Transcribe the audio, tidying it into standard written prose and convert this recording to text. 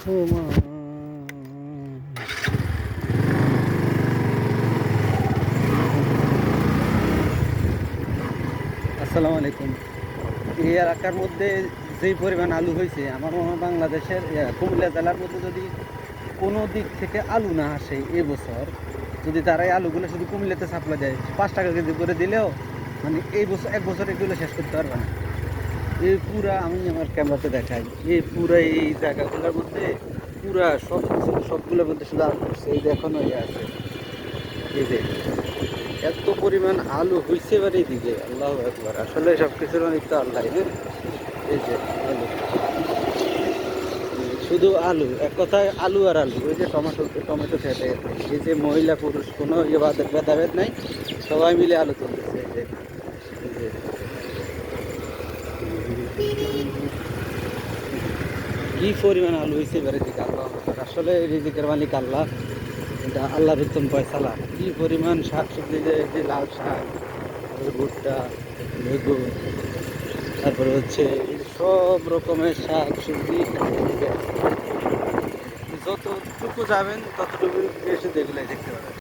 তোমার আসসালামু আলাইকুম। এই এলাকার মধ্যে যেই পরিমাণ আলু হয়েছে, আমার মনে হয় বাংলাদেশের কুমিল্লা জেলার মধ্যে যদি কোনো দিক থেকে আলু না আসে এবছর, যদি তারা এই আলুগুলো শুধু কুমিল্লাতে সাপ্লাই দেয় 5 টাকা কেজি করে দিলেও, মানে এই বছর এক বছর এগুলো শেষ করতে পারবে না। এই পুরা আমি আমার ক্যামেরাতে দেখাই, এই পুরা এই জায়গাগুলোর মধ্যে পুরা সব সবগুলোর মধ্যে শুধু আলু করছে। এই যে এখনো ইয়ে আছে, এই যে এত পরিমাণ আলু হইছে এবার এইদিকে, আল্লাহ একবার আসলে সব কিছুর অনেক তো আল্লাহ। এই যে আলু, শুধু আলু, এক কথায় আলু আর আলু। ওই যে টমেটো খেতে, এই যে মহিলা পুরুষ কোনো ইয়ে ভেদাভেদ নাই, সবাই মিলে আলু তুলতেছে। এই যে এই যে কি পরিমাণ আলু হয়েছে এবার এদিকে, আল্লাহ আকবার। আসলে রিজিকের মালিক আল্লাহ, এটা আল্লাহর উত্তম ফয়সালা। কি পরিমাণ শাক সবজি, যে লাল শাক, তারপরে ভুট্টা, বেগুন, তারপরে হচ্ছে সব রকমের শাক সবজি যতটুকু যাবেন ততটুকু এসে দেখলে দেখতে পাবেন।